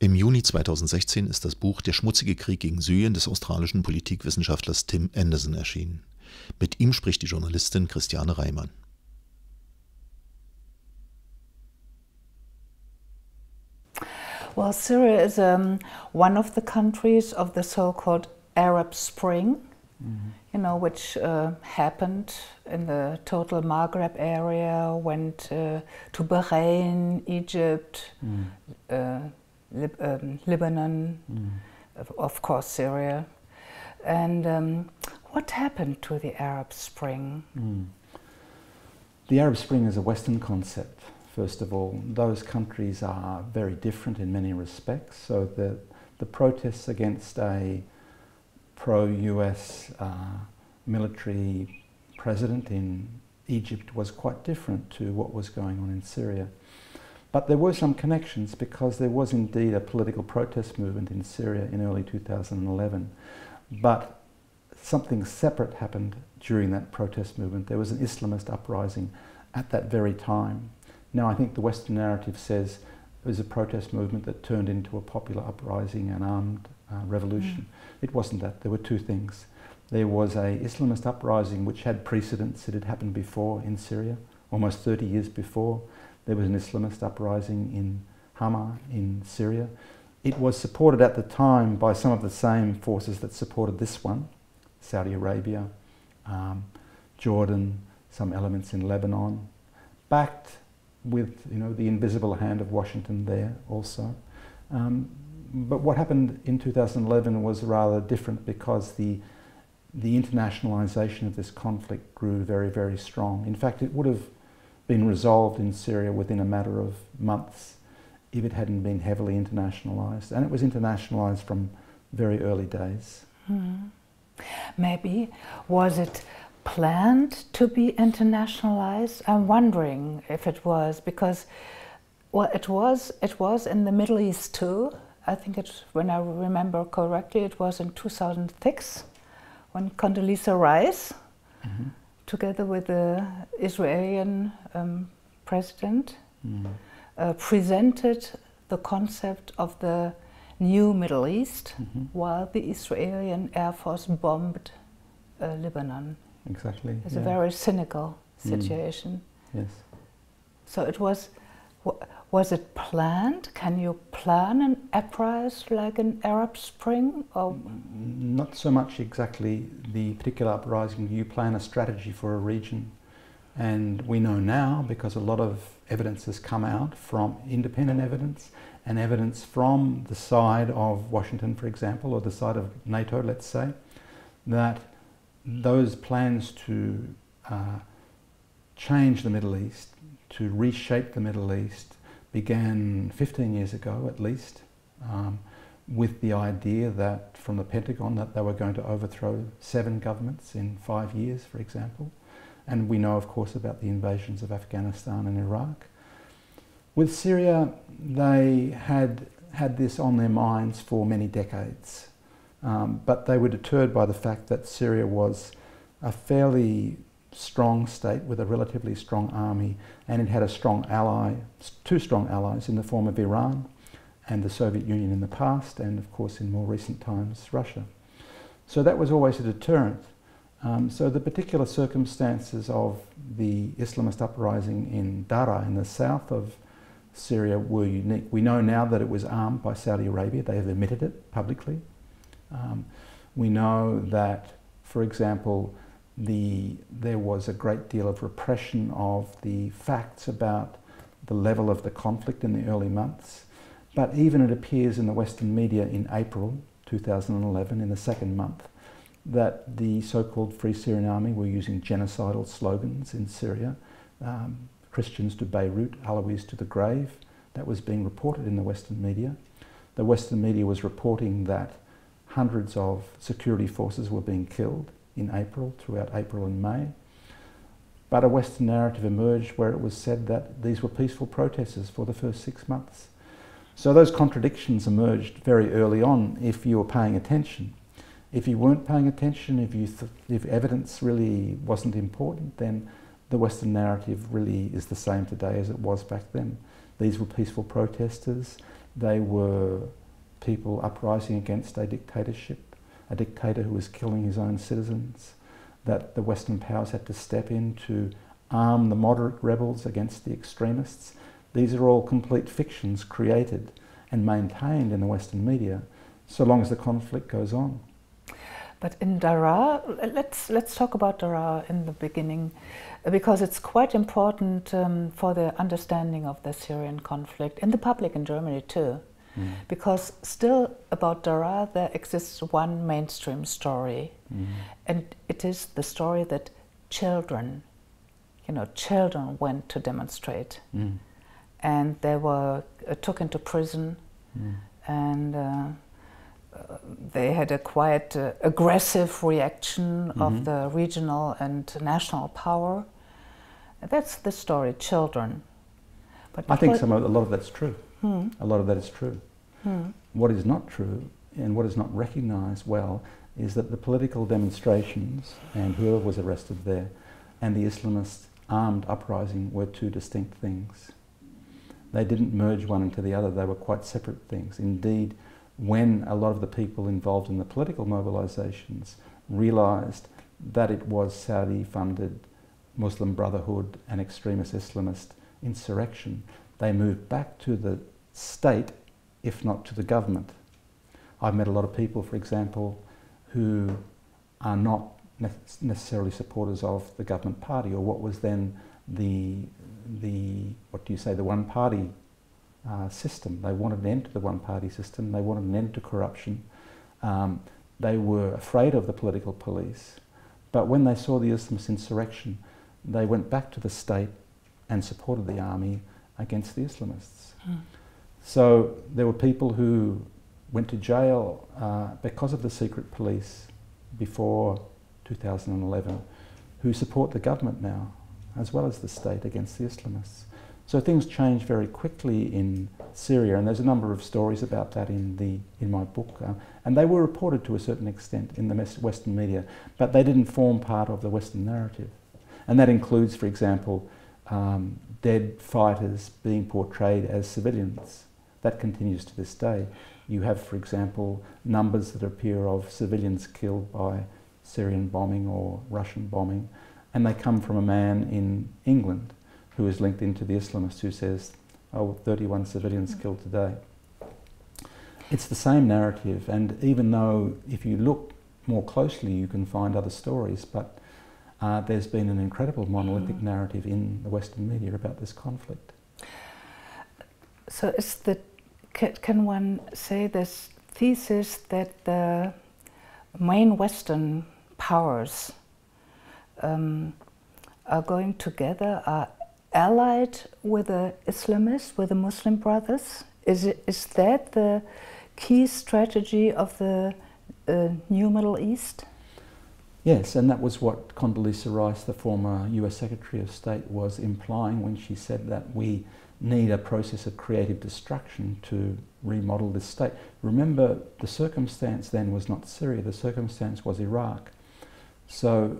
Im Juni 2016 ist das Buch Der schmutzige Krieg gegen Syrien des australischen Politikwissenschaftlers Tim Anderson erschienen. Mit ihm spricht die Journalistin Christiane Reymann. Well, Syria is one of the countries of the so-called Arab Spring, you know, which happened in the total Maghreb area, went to Bahrain, Egypt, Lebanon, of course Syria. And what happened to the Arab Spring? The Arab Spring is a Western concept, first of all. Those countries are very different in many respects, so the protests against a pro-US military president in Egypt was quite different to what was going on in Syria. But there were some connections because there was indeed a political protest movement in Syria in early 2011. But something separate happened during that protest movement. There was an Islamist uprising at that very time. Now I think the Western narrative says it was a protest movement that turned into a popular uprising and armed revolution. It wasn't that. There were two things. There was a Islamist uprising which had precedents. It had happened before in Syria, almost 30 years before. There was an Islamist uprising in Hama in Syria. It was supported at the time by some of the same forces that supported this one, Saudi Arabia, Jordan, some elements in Lebanon, backed with, you know, the invisible hand of Washington there also. But what happened in 2011 was rather different because the internationalization of this conflict grew very, very strong. In fact, it would have been resolved in Syria within a matter of months if it hadn't been heavily internationalized. And it was internationalized from very early days. Maybe, was it planned to be internationalized? I'm wondering if it was, because, well, it was in the Middle East too. I think it, when I remember correctly, it was in 2006 when Condoleezza Rice, together with the Israeli president, presented the concept of the new Middle East while the Israeli Air Force bombed Lebanon. Exactly. It's a very cynical situation. Yes. So it was it planned? Can you plan an uprising like an Arab Spring? Or? Not so much exactly the particular uprising. You plan a strategy for a region. And we know now, because a lot of evidence has come out from independent evidence and evidence from the side of Washington, for example, or the side of NATO, let's say, that those plans to change the Middle East, to reshape the Middle East, began 15 years ago at least, with the idea that from the Pentagon that they were going to overthrow 7 governments in 5 years, for example. And we know, of course, about the invasions of Afghanistan and Iraq. With Syria, they had this on their minds for many decades, but they were deterred by the fact that Syria was a fairly strong state with a relatively strong army, and it had a strong ally, 2 strong allies in the form of Iran and the Soviet Union in the past, and of course in more recent times Russia. So that was always a deterrent. So the particular circumstances of the Islamist uprising in Daraa in the south of Syria were unique. We know now that it was armed by Saudi Arabia. They have admitted it publicly. We know that, for example, there was a great deal of repression of the facts about the level of the conflict in the early months. But even it appears in the Western media in April 2011, in the 2nd month, that the so-called Free Syrian Army were using genocidal slogans in Syria. Christians to Beirut, Alawites to the grave. That was being reported in the Western media. The Western media was reporting that hundreds of security forces were being killed in April, throughout April and May. But a Western narrative emerged where it was said that these were peaceful protesters for the first 6 months. So those contradictions emerged very early on if you were paying attention. If you weren't paying attention, if evidence really wasn't important, then the Western narrative really is the same today as it was back then. These were peaceful protesters. They were people uprising against a dictatorship, a dictator who was killing his own citizens, that the Western powers had to step in to arm the moderate rebels against the extremists. These are all complete fictions created and maintained in the Western media, so long as the conflict goes on. But in Daraa, let's talk about Daraa in the beginning, because it's quite important for the understanding of the Syrian conflict, in the public in Germany too. Because still about Daraa there exists one mainstream story, and it is the story that children went to demonstrate, and they were took into prison, and they had a quite aggressive reaction of the regional and national power. That's the story, children. But I think a lot of that's true. A lot of that is true. What is not true, and what is not recognised well, is that the political demonstrations and whoever was arrested there and the Islamist armed uprising were two distinct things. They didn't merge one into the other, they were quite separate things. Indeed, when a lot of the people involved in the political mobilisations realised that it was Saudi-funded Muslim Brotherhood and extremist Islamist insurrection, they moved back to the state, if not to the government. I've met a lot of people, for example, who are not necessarily supporters of the government party, or what was then the one-party system. They wanted an end to the one-party system, they wanted an end to corruption. They were afraid of the political police. But when they saw the Islamist insurrection, they went back to the state and supported the army against the Islamists. So there were people who went to jail because of the secret police before 2011, who support the government now, as well as the state, against the Islamists. So things changed very quickly in Syria, and there's a number of stories about that in my book, and they were reported to a certain extent in the Western media, but they didn't form part of the Western narrative. And that includes, for example, dead fighters being portrayed as civilians. That continues to this day. You have, for example, numbers that appear of civilians killed by Syrian bombing or Russian bombing, and they come from a man in England who is linked into the Islamists who says, oh, 31 civilians killed today. It's the same narrative, and even though if you look more closely you can find other stories, but there's been an incredible monolithic narrative in the Western media about this conflict. So can one say this thesis that the main Western powers are going together, are allied with the Islamists, with the Muslim Brothers? Is that the key strategy of the new Middle East? Yes, and that was what Condoleezza Rice, the former US Secretary of State, was implying when she said that we need a process of creative destruction to remodel this state. Remember, the circumstance then was not Syria, the circumstance was Iraq. So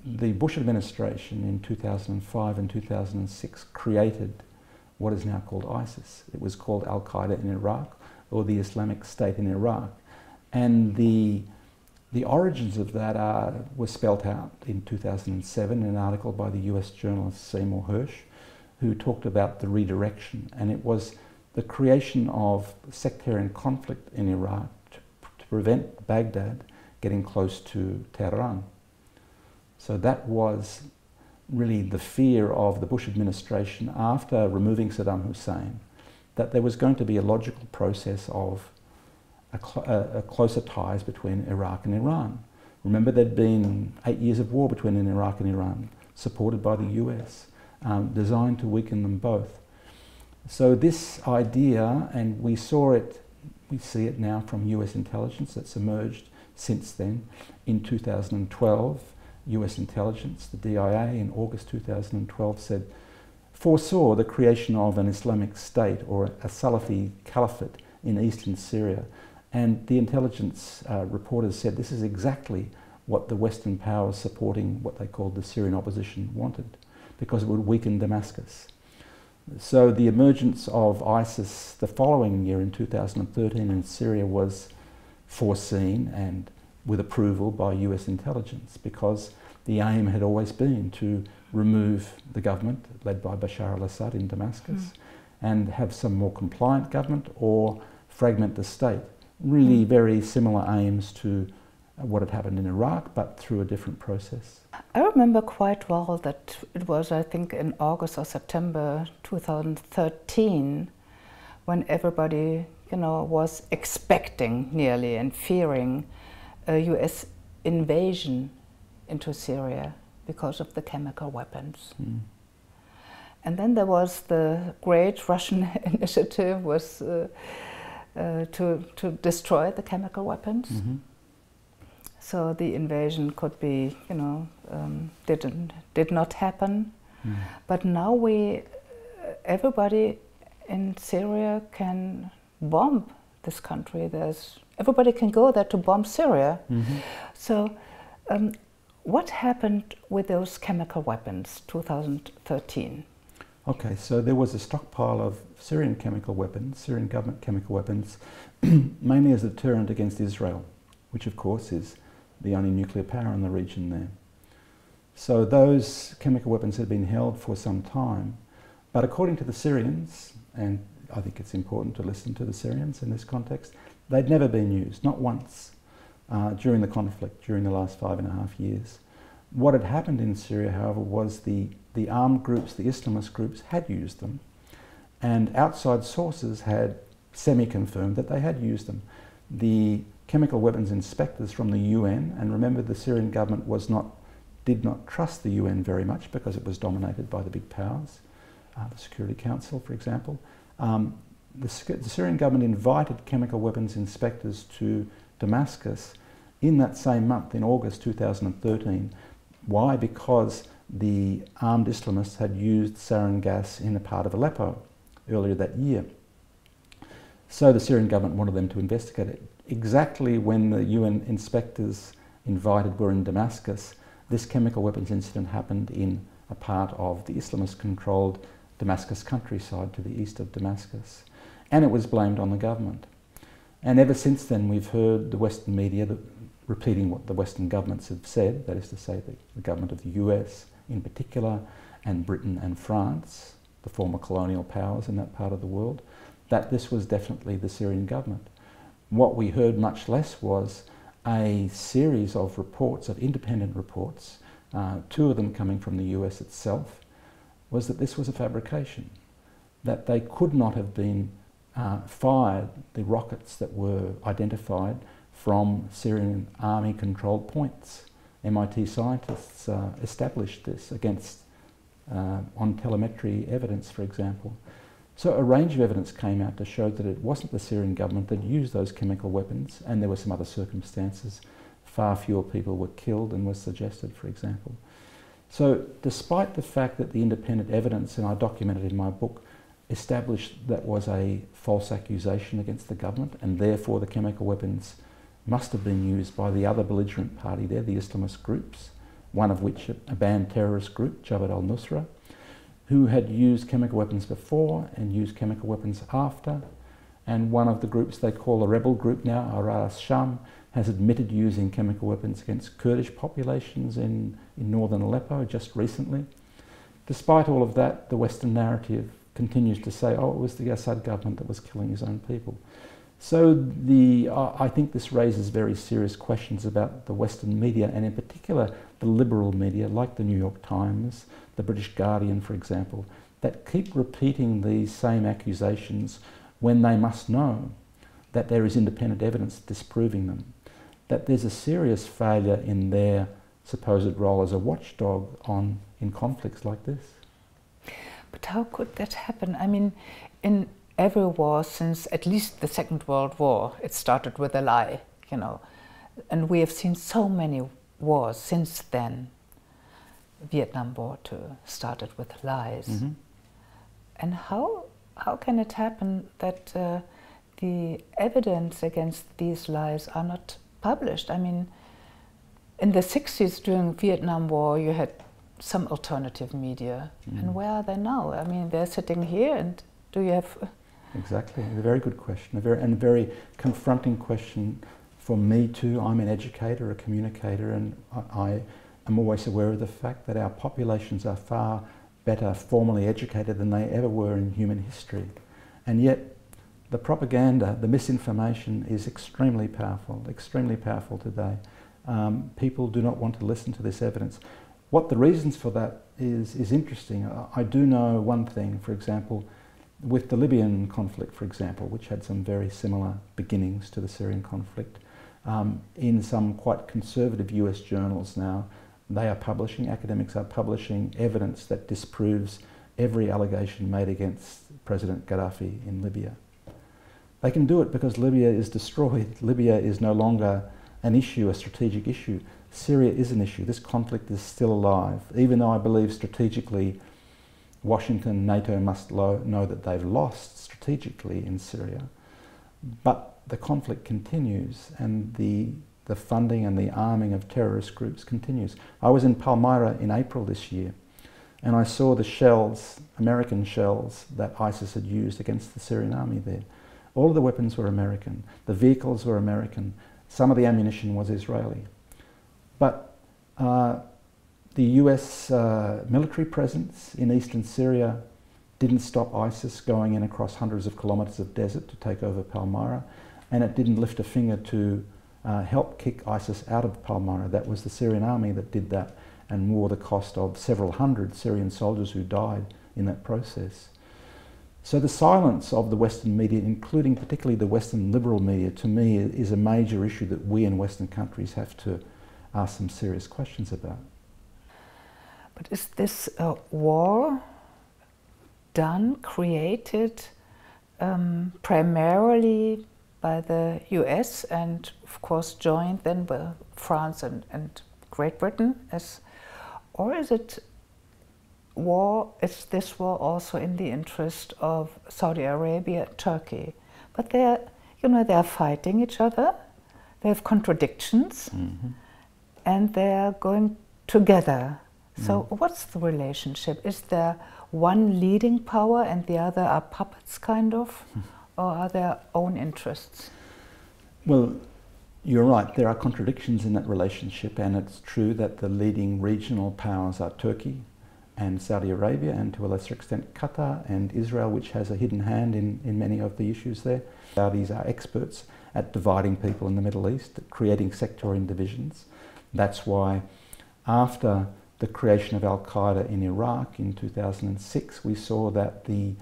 the Bush administration in 2005 and 2006 created what is now called ISIS. It was called Al-Qaeda in Iraq, or the Islamic State in Iraq. And the origins of that were spelt out in 2007 in an article by the US journalist Seymour Hersh, who talked about the redirection, and it was the creation of sectarian conflict in Iraq to prevent Baghdad getting close to Tehran. So that was really the fear of the Bush administration after removing Saddam Hussein, that there was going to be a logical process of a closer ties between Iraq and Iran. Remember, there'd been 8 years of war between Iraq and Iran, supported by the US, designed to weaken them both. So this idea, and we see it now from US intelligence that's emerged since then. In 2012, US intelligence, the DIA, in August 2012 foresaw the creation of an Islamic State or a Salafi Caliphate in eastern Syria. And the intelligence reporters said this is exactly what the Western powers supporting what they called the Syrian opposition wanted, because it would weaken Damascus. So the emergence of ISIS the following year in 2013 in Syria was foreseen and with approval by US intelligence, because the aim had always been to remove the government led by Bashar al-Assad in Damascus and have some more compliant government or fragment the state. Really very similar aims to what had happened in Iraq, but through a different process. I remember quite well that it was, I think, in August or September 2013 when everybody, you know, was expecting nearly and fearing a US invasion into Syria because of the chemical weapons. And then there was the great Russian initiative was to destroy the chemical weapons. So the invasion could be, you know, did not happen. But now everybody in Syria can bomb this country. Everybody can go there to bomb Syria. So what happened with those chemical weapons, 2013? Okay, so there was a stockpile of Syrian chemical weapons, Syrian government chemical weapons, mainly as a deterrent against Israel, which of course is the only nuclear power in the region there. So those chemical weapons had been held for some time, but according to the Syrians, and I think it's important to listen to the Syrians in this context, they'd never been used, not once, during the conflict, during the last 5.5 years. What had happened in Syria, however, was the armed groups, the Islamist groups, had used them, and outside sources had semi-confirmed that they had used them. The chemical weapons inspectors from the UN, and remember the Syrian government did not trust the UN very much because it was dominated by the big powers, the Security Council, for example. The Syrian government invited chemical weapons inspectors to Damascus in that same month, in August 2013. Why? Because the armed Islamists had used sarin gas in a part of Aleppo earlier that year. So the Syrian government wanted them to investigate it. Exactly when the UN inspectors invited were in Damascus, this chemical weapons incident happened in a part of the Islamist-controlled Damascus countryside to the east of Damascus. And it was blamed on the government. And ever since then we've heard the Western media repeating what the Western governments have said, that is to say the government of the US in particular, and Britain and France, the former colonial powers in that part of the world, that this was definitely the Syrian government. What we heard much less was a series of reports, of independent reports, 2 of them coming from the US itself, was that this was a fabrication, that they could not have been fired, the rockets that were identified, from Syrian army-controlled points. MIT scientists established this on telemetry evidence, for example. So a range of evidence came out to show that it wasn't the Syrian government that used those chemical weapons, and there were some other circumstances. Far fewer people were killed than was suggested, for example. So despite the fact that the independent evidence, and I documented in my book, established that was a false accusation against the government, and therefore the chemical weapons must have been used by the other belligerent party there, the Islamist groups, one of which, a banned terrorist group, Jabhat al-Nusra, who had used chemical weapons before and used chemical weapons after, and one of the groups they call a rebel group now, Ahrar al-Sham, has admitted using chemical weapons against Kurdish populations in northern Aleppo just recently. Despite all of that, the Western narrative continues to say, oh, it was the Assad government that was killing his own people. So I think this raises very serious questions about the Western media, and in particular the liberal media like the New York Times, the British Guardian, for example, that keep repeating these same accusations when they must know that there is independent evidence disproving them, that there's a serious failure in their supposed role as a watchdog in conflicts like this. But how could that happen? I mean, in every war since at least the Second World War, it started with a lie, you know, and we have seen so many wars since then. Vietnam War too started with lies. And how can it happen that the evidence against these lies are not published? I mean, in the 60s during Vietnam War, you had some alternative media. And where are they now? I mean, they're sitting here, and do you have... Exactly, a very good question, a very confronting question for me too. I'm an educator, a communicator, and I am always aware of the fact that our populations are far better formally educated than they ever were in human history. And yet the propaganda, the misinformation is extremely powerful today. People do not want to listen to this evidence. What the reasons for that is interesting. I do know one thing, for example, with the Libyan conflict, for example, which had some very similar beginnings to the Syrian conflict, in some quite conservative US journals now, academics are publishing evidence that disproves every allegation made against President Gaddafi in Libya. They can do it because Libya is destroyed. Libya is no longer an issue, a strategic issue. Syria is an issue. This conflict is still alive, even though I believe strategically Washington, NATO must know that they've lost strategically in Syria. But the conflict continues, and the funding and the arming of terrorist groups continues. I was in Palmyra in April this year, and I saw the shells, American shells, that ISIS had used against the Syrian army there. All of the weapons were American, the vehicles were American, some of the ammunition was Israeli. But the US military presence in eastern Syria didn't stop ISIS going in across hundreds of kilometres of desert to take over Palmyra, and it didn't lift a finger to help kick ISIS out of Palmyra. That was the Syrian army that did that and wore the cost of several hundred Syrian soldiers who died in that process. So the silence of the Western media, including particularly the Western liberal media, to me is a major issue that we in Western countries have to ask some serious questions about. But is this war created primarily by the US and of course joined then by France and Great Britain, or is it is this war also in the interest of Saudi Arabia and Turkey? But they're fighting each other, they have contradictions, and they're going together. So what's the relationship? Is there one leading power and the other are puppets, kind of? Or are there own interests? Well, you're right, there are contradictions in that relationship, and it's true that the leading regional powers are Turkey and Saudi Arabia, and to a lesser extent Qatar and Israel, which has a hidden hand in many of the issues there. Saudis are experts at dividing people in the Middle East, creating sectarian divisions. That's why after the creation of Al-Qaeda in Iraq in 2006, we saw that the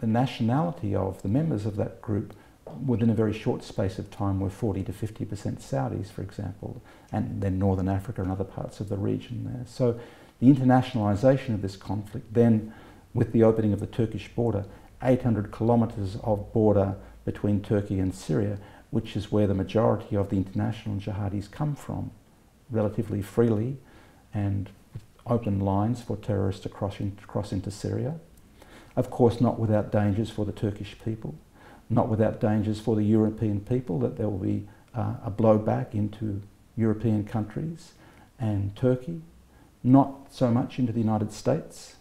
nationality of the members of that group within a very short space of time were 40 to 50% Saudis, for example, and then Northern Africa and other parts of the region there. So the internationalization of this conflict, then with the opening of the Turkish border, 800 kilometers of border between Turkey and Syria, which is where the majority of the international jihadis come from, relatively freely, and open lines for terrorists to cross into Syria. Of course, not without dangers for the Turkish people, not without dangers for the European people, that there will be a blowback into European countries and Turkey, not so much into the United States.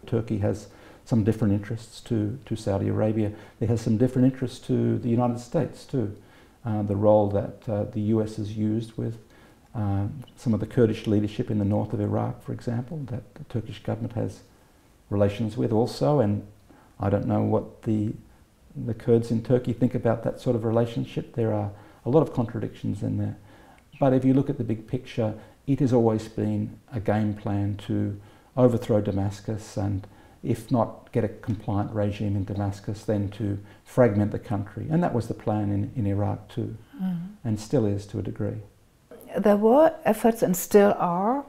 Turkey has some different interests to Saudi Arabia. It has some different interests to the United States too. The role that the US has used with some of the Kurdish leadership in the north of Iraq, for example, that the Turkish government has relations with also, and I don't know what the Kurds in Turkey think about that sort of relationship. There are a lot of contradictions in there. But if you look at the big picture, it has always been a game plan to overthrow Damascus, and if not get a compliant regime in Damascus, then to fragment the country. And that was the plan in Iraq too, and still is to a degree. There were efforts, and still are,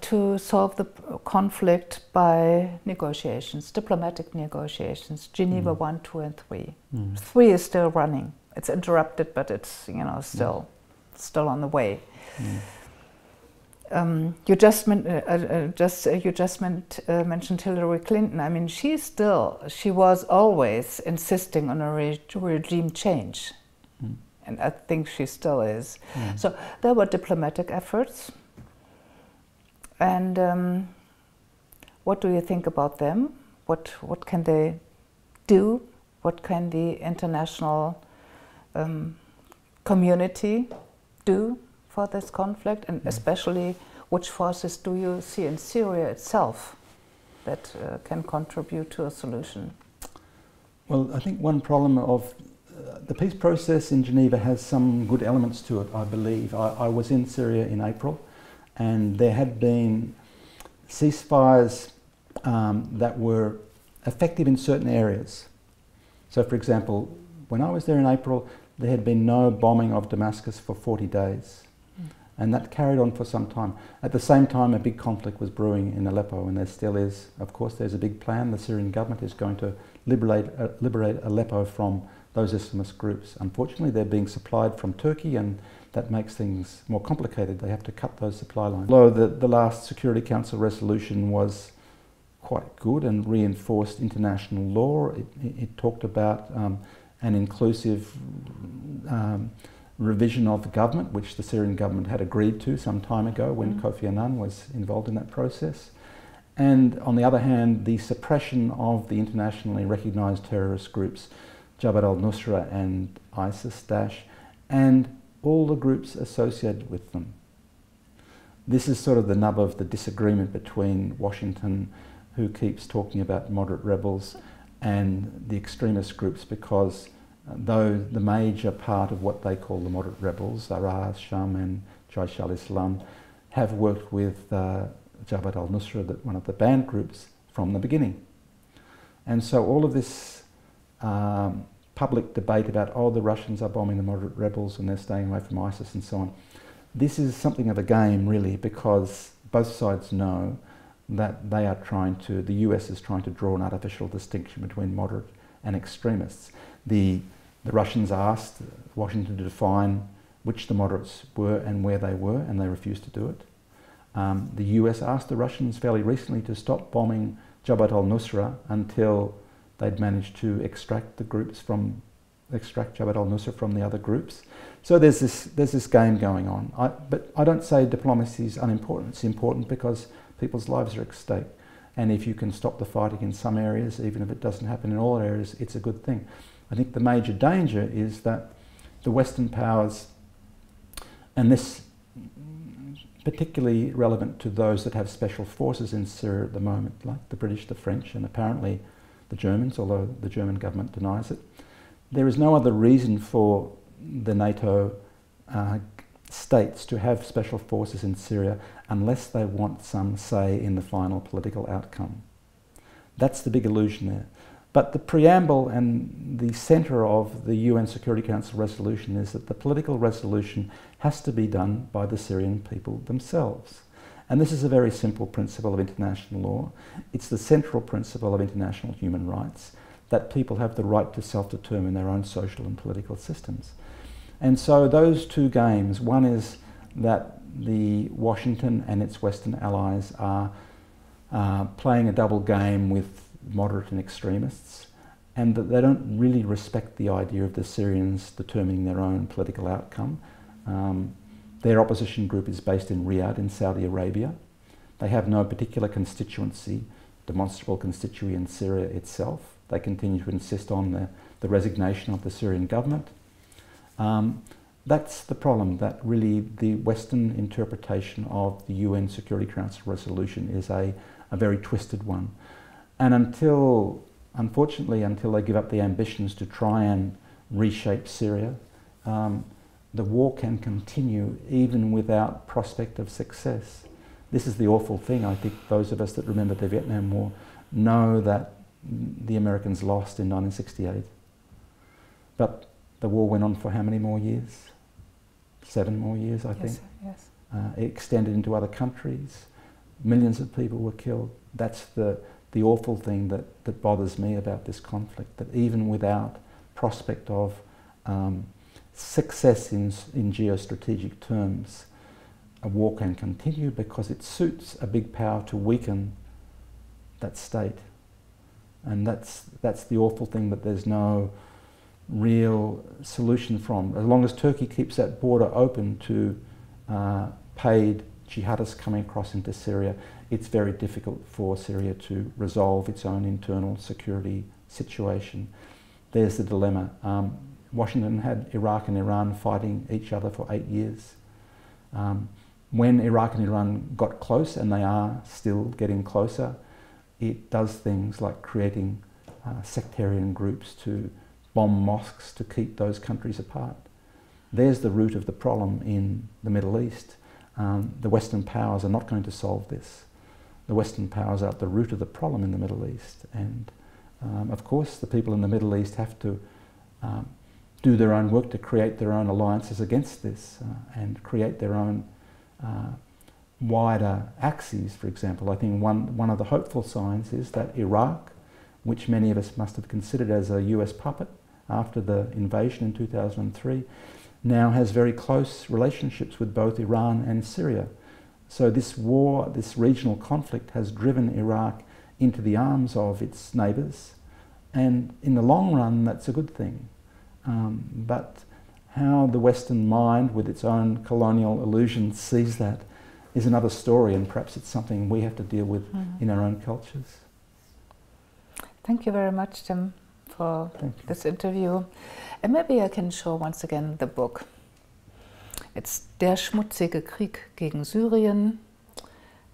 to solve the conflict by negotiations, diplomatic negotiations, Geneva 1, 2 and 3. 3 is still running. It's interrupted, but it's still on the way. You just mentioned Hillary Clinton. I mean, she was always insisting on a regime change. And I think she still is. So there were diplomatic efforts. And what do you think about them? What can they do? What can the international community do for this conflict? And especially, which forces do you see in Syria itself that can contribute to a solution? Well, I think one problem of the peace process in Geneva has some good elements to it, I believe. I was in Syria in April, and there had been ceasefires that were effective in certain areas. So, for example, when I was there in April, there had been no bombing of Damascus for 40 days. And that carried on for some time. At the same time, a big conflict was brewing in Aleppo, and there still is. Of course, there's a big plan. The Syrian government is going to liberate Aleppo from those Islamist groups. Unfortunately, they're being supplied from Turkey, and that makes things more complicated. They have to cut those supply lines. Although the last Security Council resolution was quite good and reinforced international law, it talked about an inclusive revision of the government, which the Syrian government had agreed to some time ago when Kofi Annan was involved in that process. And on the other hand, the suppression of the internationally recognised terrorist groups, Jabhat al-Nusra and ISIS-Daesh, and all the groups associated with them. This is sort of the nub of the disagreement between Washington, who keeps talking about moderate rebels, and the extremist groups, because though the major part of what they call the moderate rebels, Araz, Sham and Jaish al-Islam, have worked with Jabhat al-Nusra, one of the banned groups, from the beginning. And so all of this public debate about, oh, the Russians are bombing the moderate rebels and they're staying away from ISIS and so on, this is something of a game, really, because both sides know that they are trying to, the US is trying to draw an artificial distinction between moderate and extremists. The Russians asked Washington to define which the moderates were and where they were, and they refused to do it. The US asked the Russians fairly recently to stop bombing Jabhat al-Nusra until they'd managed to extract Jabhat al-Nusra from the other groups. So there's this game going on. But I don't say diplomacy is unimportant. It's important because people's lives are at stake. And if you can stop the fighting in some areas, even if it doesn't happen in all areas, it's a good thing. I think the major danger is that the Western powers, and this particularly relevant to those that have special forces in Syria at the moment, like the British, the French, and apparently the Germans, although the German government denies it. There is no other reason for the NATO states to have special forces in Syria unless they want some say in the final political outcome. That's the big illusion there. But the preamble and the centre of the UN Security Council resolution is that the political resolution has to be done by the Syrian people themselves. And this is a very simple principle of international law. It's the central principle of international human rights, that people have the right to self-determine their own social and political systems. And so those two games, one is that the Washington and its Western allies are playing a double game with moderate and extremists, and that they don't really respect the idea of the Syrians determining their own political outcome. Their opposition group is based in Riyadh in Saudi Arabia. They have no particular constituency, demonstrable constituency in Syria itself. They continue to insist on the resignation of the Syrian government. That's the problem, that really the Western interpretation of the UN Security Council resolution is a very twisted one. And unfortunately, until they give up the ambitions to try and reshape Syria, the war can continue even without prospect of success. This is the awful thing. I think those of us that remember the Vietnam War know that the Americans lost in 1968. But the war went on for how many more years? 7 more years, I think. Yes. It extended into other countries. Millions of people were killed. That's the awful thing that bothers me about this conflict, that even without prospect of success in geostrategic terms, a war can continue because it suits a big power to weaken that state. And that's the awful thing, that there's no real solution from. As long as Turkey keeps that border open to paid jihadists coming across into Syria, it's very difficult for Syria to resolve its own internal security situation. There's the dilemma. Washington had Iraq and Iran fighting each other for 8 years. When Iraq and Iran got close, and they are still getting closer, it does things like creating sectarian groups to bomb mosques to keep those countries apart. There's the root of the problem in the Middle East. The Western powers are not going to solve this. The Western powers are at the root of the problem in the Middle East. And of course, the people in the Middle East have to do their own work to create their own alliances against this and create their own wider axes, for example. I think one of the hopeful signs is that Iraq, which many of us must have considered as a US puppet after the invasion in 2003, now has very close relationships with both Iran and Syria. So this war, this regional conflict, has driven Iraq into the arms of its neighbours, and in the long run that's a good thing. But how the Western mind, with its own colonial illusions, sees that is another story, and perhaps it's something we have to deal with in our own cultures. Thank you very much, Tim, for this interview. And maybe I can show once again the book. It's Der schmutzige Krieg gegen Syrien,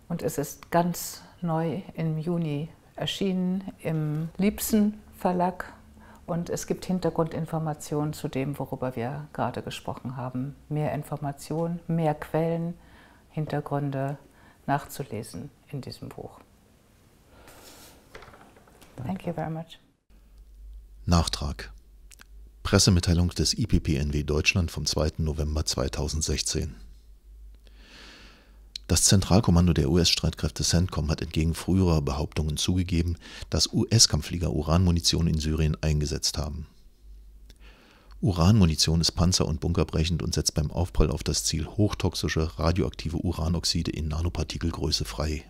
und es ist ganz neu im Juni erschienen im Liebsen Verlag, und es gibt Hintergrundinformationen zu dem, worüber wir gerade gesprochen haben. Mehr Informationen, mehr Quellen, Hintergründe nachzulesen in diesem Buch. Thank you very much. Nachtrag. Pressemitteilung des IPPNW Deutschland vom 2. November 2016. Das Zentralkommando der US-Streitkräfte CENTCOM hat entgegen früherer Behauptungen zugegeben, dass US-Kampfflieger Uranmunition in Syrien eingesetzt haben. Uranmunition ist panzer- und bunkerbrechend und setzt beim Aufprall auf das Ziel hochtoxische, radioaktive Uranoxide in Nanopartikelgröße frei.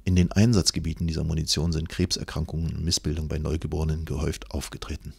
In den Einsatzgebieten dieser Munition sind Krebserkrankungen und Missbildungen bei Neugeborenen gehäuft aufgetreten.